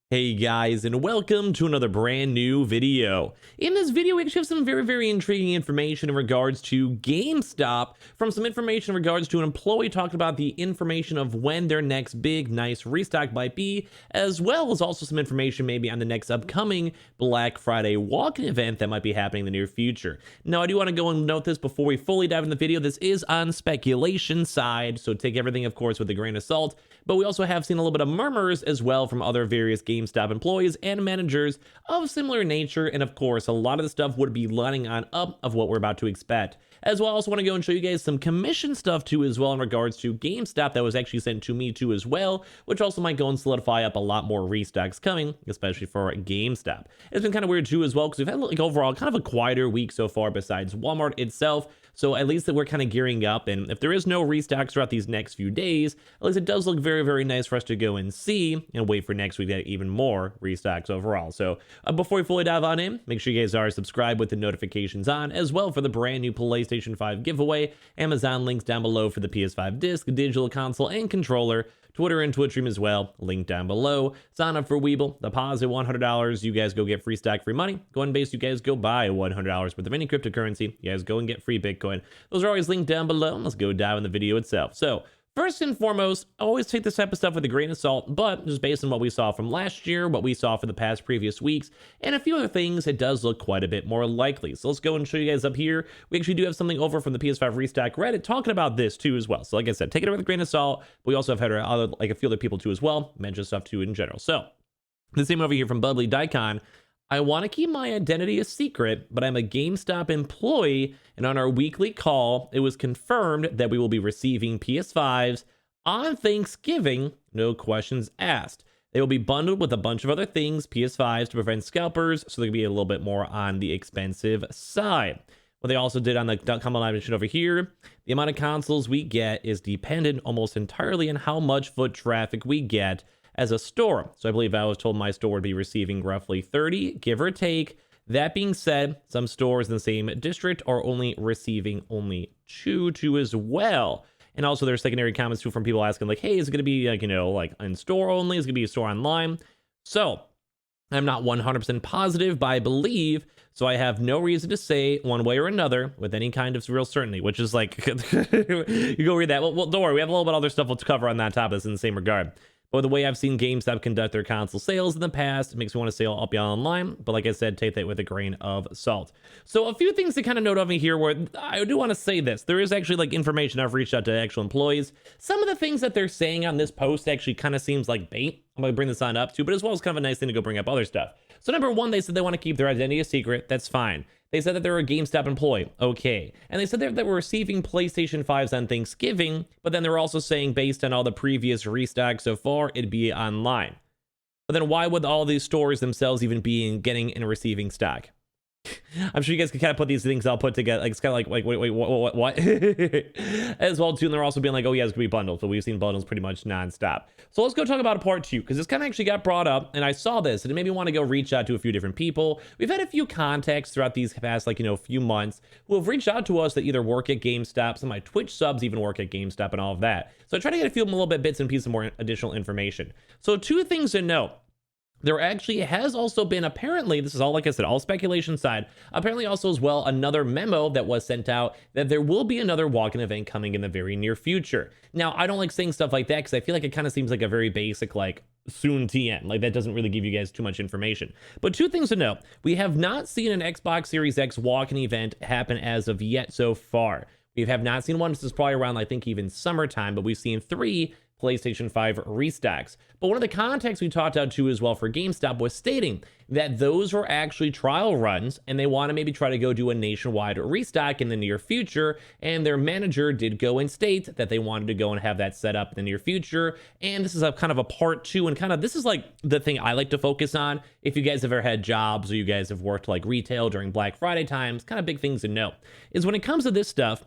Hey guys, and welcome to another brand new video. In this video, we actually have some very intriguing information in regards to GameStop. From some information in regards to an employee talking about the information of when their next big, nice restock might be, as well as also some information maybe on the next upcoming Black Friday walk-in event that might be happening in the near future. Now, I do want to go and note this before we fully dive in the video. This is on speculation side, so take everything, of course, with a grain of salt. But we also have seen a little bit of murmurs as well from other various GameStop employees and managers of similar nature, and of course, a lot of the stuff would be lining on up of what we're about to expect. As well, I also want to go and show you guys some commission stuff too as well in regards to GameStop that was actually sent to me too as well, which also might go and solidify up a lot more restocks coming, especially for GameStop. It's been kind of weird too as well because we've had like overall kind of a quieter week so far besides Walmart itself. So at least that we're kind of gearing up, and if there is no restocks throughout these next few days, at least it does look very nice for us to go and see and wait for next week to get even more restocks overall. So before we fully dive on in, make sure you guys are subscribed with the notifications on as well for the brand new PlayStation 5 giveaway. Amazon links down below for the PS5 disc, digital console, and controller. Twitter and Twitch stream as well, link down below. Sign up for Weeble, deposit $100, you guys go get free stock, free money. Go ahead and base, you guys go buy $100 worth of any cryptocurrency. You guys go and get free Bitcoin. Those are always linked down below. Let's go dive in the video itself. So, first and foremost, always take this type of stuff with a grain of salt, but just based on what we saw from last year, what we saw for the past previous weeks, and a few other things, it does look quite a bit more likely. So let's go and show you guys up here. We actually do have something over from the PS5 Restock Reddit talking about this too as well. So like I said, take it with a grain of salt, but we also have had a few other people too as well, mention stuff too in general. So the same over here from Bubbly Daikon. I want to keep my identity a secret, but I'm a GameStop employee, and on our weekly call, it was confirmed that we will be receiving PS5s on Thanksgiving, no questions asked. They will be bundled with a bunch of other things, PS5s to prevent scalpers, so they can be a little bit more on the expensive side. What they also did on the comment mention over here, the amount of consoles we get is dependent almost entirely on how much foot traffic we get as a store. So I believe I was told my store would be receiving roughly 30, give or take. That being said, some stores in the same district are only receiving only two as well. And also there's secondary comments too from people asking like, hey, is it going to be like, like in store only? Is it going to be a store online? So I'm not 100% positive, but I believe, so I have no reason to say one way or another with any kind of real certainty, which is like, you go read that. Well, don't worry, we have a little bit of other stuff to cover on that topic in the same regard. But the way I've seen GameStop conduct their console sales in the past, it makes me want to say I'll be online. But like I said, take that with a grain of salt. So a few things to kind of note of me here where I do want to say this. There is actually like information I've reached out to actual employees. Some of the things that they're saying on this post actually kind of seems like bait. I'm going to bring this on up too, but as well as kind of a nice thing to go bring up other stuff. So number one, they said they want to keep their identity a secret. That's fine. They said that they're a GameStop employee. Okay. And they said that we're receiving PlayStation 5s on Thanksgiving, but then they're also saying based on all the previous restocks so far, it'd be online. But then why would all these stores themselves even be getting and receiving stock? I'm sure you guys can kind of put these things I'll put together. Like it's kind of like wait, what? As well too, and they're also being like, oh yeah, it's gonna be bundles. So we've seen bundles pretty much nonstop. So let's go talk about part two because this kind of actually got brought up, and I saw this, and it made me want to go reach out to a few different people. We've had a few contacts throughout these past few months who have reached out to us that either work at GameStop, some of my Twitch subs even work at GameStop, and all of that. So I try to get a few little bits and pieces of more additional information. So two things to note. There actually has also been, apparently, this is all, like I said, all speculation side, apparently also as well, another memo that was sent out that there will be another walk-in event coming in the very near future. Now, I don't like saying stuff like that because I feel like it kind of seems like a very basic, like, soon TN. Like, that doesn't really give you guys too much information. But two things to note. We have not seen an Xbox Series X walk-in event happen as of yet so far. We have not seen one. This is probably around, I think, even summertime, but we've seen 3 PlayStation 5 restocks. But one of the contacts we talked out to as well for GameStop was stating that those were actually trial runs and they want to maybe try to go do a nationwide restock in the near future. And their manager did go and state that they wanted to go and have that set up in the near future. And this is a kind of a part two, and kind of this is like the thing I like to focus on. If you guys have ever had jobs or you guys have worked like retail during Black Friday times, kind of big things to know is when it comes to this stuff,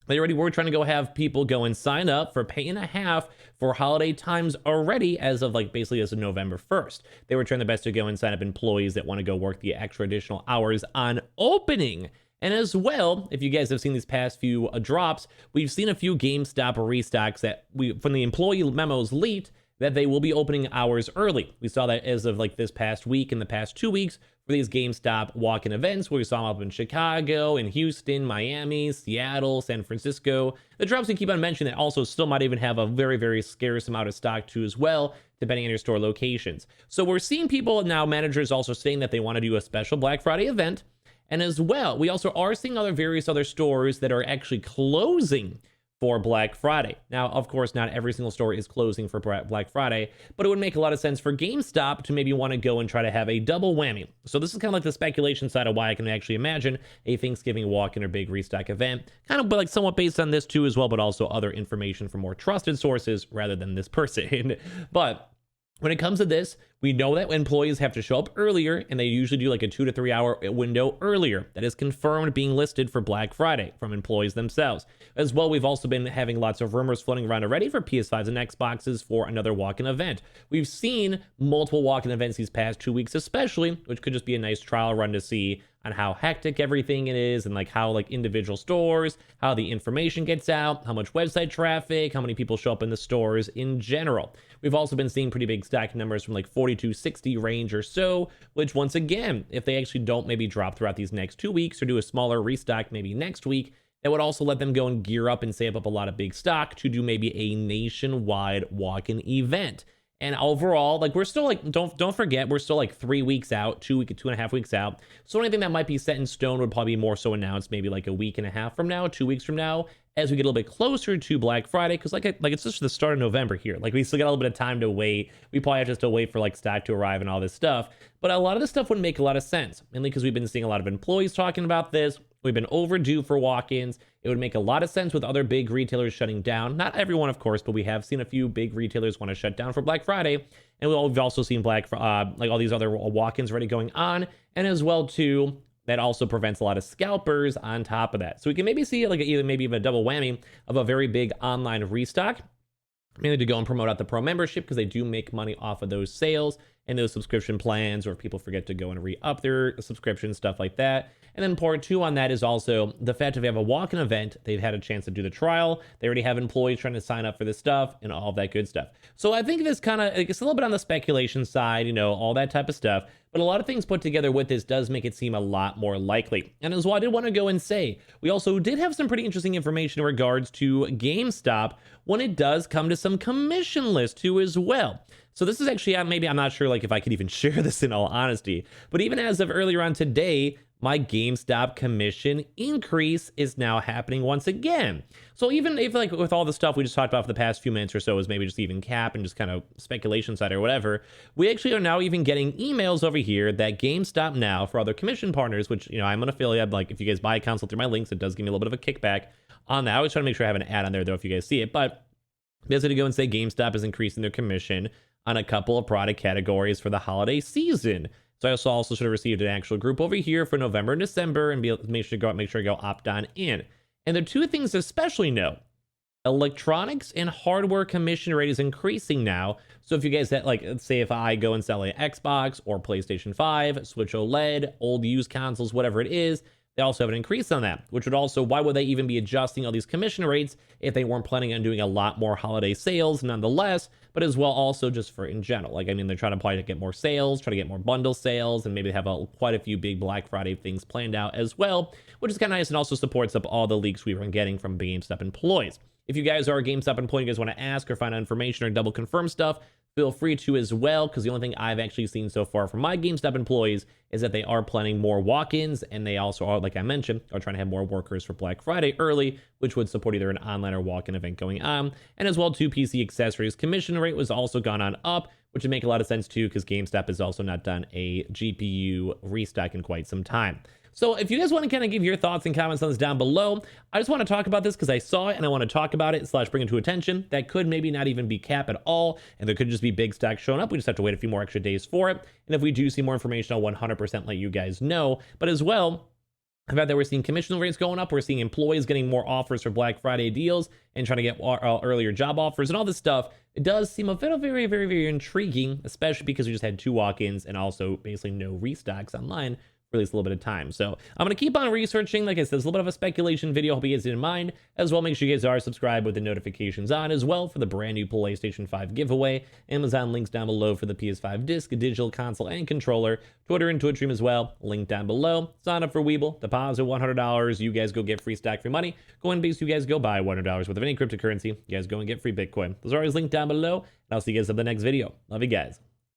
they already were trying to go have people go and sign up for pay and a half for holiday times already as of like basically as of November 1st. They were trying their best to go and sign up employees that want to go work the extra additional hours on opening. And as well, if you guys have seen these past few drops, we've seen a few GameStop restocks that from the employee memos leaked that they will be opening hours early. We saw that as of like this past week and the past 2 weeks for these GameStop walk-in events, where we saw them up in Chicago, in Houston, Miami, Seattle, San Francisco. The drops we keep on mentioning that also still might even have a very, very scarce amount of stock too as well, depending on your store locations. So we're seeing people now, managers also saying that they want to do a special Black Friday event. And as well, we also are seeing various other stores that are actually closing for Black Friday. Now, of course, not every single store is closing for Black Friday, but it would make a lot of sense for GameStop to maybe want to go and try to have a double whammy. So this is kind of like the speculation side of why I can actually imagine a Thanksgiving walk-in or big restock event, kind of like somewhat based on this too as well, but also other information from more trusted sources rather than this person. But when it comes to this, we know that employees have to show up earlier, and they usually do like a 2 to 3 hour window earlier. That is confirmed being listed for Black Friday from employees themselves. As well, we've also been having lots of rumors floating around already for PS5s and Xboxes for another walk-in event. We've seen multiple walk-in events these past 2 weeks especially, which could just be a nice trial run to see on how hectic everything it is, and like how like individual stores, how the information gets out, how much website traffic, how many people show up in the stores in general. We've also been seeing pretty big stack numbers from like 40 to 60 range or so, which once again, if they actually don't maybe drop throughout these next 2 weeks or do a smaller restock maybe next week, that would also let them go and gear up and save up a lot of big stock to do maybe a nationwide walk-in event. And overall, like we're still like, don't forget, we're still like 3 weeks out, 2.5 weeks out. So anything that might be set in stone would probably be more so announced maybe like a week and a half from now, 2 weeks from now, as we get a little bit closer to Black Friday. Because like it's just the start of November here. Like we still got a little bit of time to wait. We probably have to still wait for like stock to arrive and all this stuff. But a lot of this stuff wouldn't make a lot of sense, mainly because we've been seeing a lot of employees talking about this. We've been overdue for walk-ins. It would make a lot of sense with other big retailers shutting down. Not everyone, of course, but we have seen a few big retailers want to shut down for Black Friday. And we've also seen like all these other walk-ins already going on. And as well, too, that also prevents a lot of scalpers on top of that. So we can maybe see like maybe even a double whammy of a very big online restock, mainly to go and promote out the pro membership, because they do make money off of those sales and those subscription plans, or if people forget to go and re-up their subscription, stuff like that. And then part two on that is also the fact if they have a walk-in event, they've had a chance to do the trial. They already have employees trying to sign up for this stuff and all of that good stuff. So I think this kind of, it's a little bit on the speculation side, you know, all that type of stuff. But a lot of things put together with this does make it seem a lot more likely. And as well, I did want to go and say, we also did have some pretty interesting information in regards to GameStop when it does come to some commission lists too as well. So this is actually, maybe I'm not sure like if I could even share this in all honesty, but even as of earlier on today, my GameStop commission increase is now happening once again. So even if like with all the stuff we just talked about for the past few minutes or so is maybe just even cap and just kind of speculation side or whatever, we actually are now even getting emails over here that GameStop now for other commission partners, which, you know, I'm an affiliate, like if you guys buy a console through my links, it does give me a little bit of a kickback on that. I always try to make sure I have an ad on there though if you guys see it, but basically to go and say GameStop is increasing their commission on a couple of product categories for the holiday season. So I also should have received an actual group over here for November and December and be able to make sure to go opt on in. And the two things to especially know: electronics and hardware commission rate is increasing now. So if you guys that, like, let's say if I go and sell an Xbox or PlayStation 5, Switch OLED, old used consoles, whatever it is, they also have an increase on that, which would also, why would they even be adjusting all these commission rates if they weren't planning on doing a lot more holiday sales nonetheless, but as well also just for in general. Like, I mean, they're trying to probably get more sales, try to get more bundle sales, and maybe have quite a few big Black Friday things planned out as well, which is kind of nice and also supports up all the leaks we've been getting from GameStop employees. If you guys are a GameStop employee, you guys want to ask or find out information or double confirm stuff, feel free to as well, because the only thing I've actually seen so far from my GameStop employees is that they are planning more walk-ins, and they also are, like I mentioned, are trying to have more workers for Black Friday early, which would support either an online or walk-in event going on. And as well, too, PC accessories commission rate was also gone on up, which would make a lot of sense too, because GameStop has also not done a GPU restock in quite some time. So if you guys want to kind of give your thoughts and comments on this down below, I just want to talk about this because I saw it and I want to talk about it / bring it to attention. That could maybe not even be cap at all, and there could just be big stacks showing up. We just have to wait a few more extra days for it. And if we do see more information, I'll 100% let you guys know. But as well, the fact that we're seeing commission rates going up, we're seeing employees getting more offers for Black Friday deals and trying to get earlier job offers and all this stuff, it does seem a bit of very, very, very intriguing, especially because we just had 2 walk-ins and also basically no restocks online release a little bit of time. So I'm going to keep on researching. Like I said, it's a little bit of a speculation video. Hope you guys did in mind. As well, make sure you guys are subscribed with the notifications on as well for the brand new PlayStation 5 giveaway. Amazon links down below for the PS5 disc, digital console, and controller. Twitter and Twitch stream as well. Link down below. Sign up for Weeble. Deposit $100. You guys go get free stack free money. Coinbase, you guys go buy $100 worth of any cryptocurrency. You guys go and get free Bitcoin. Those are always linked down below. And I'll see you guys in the next video. Love you guys.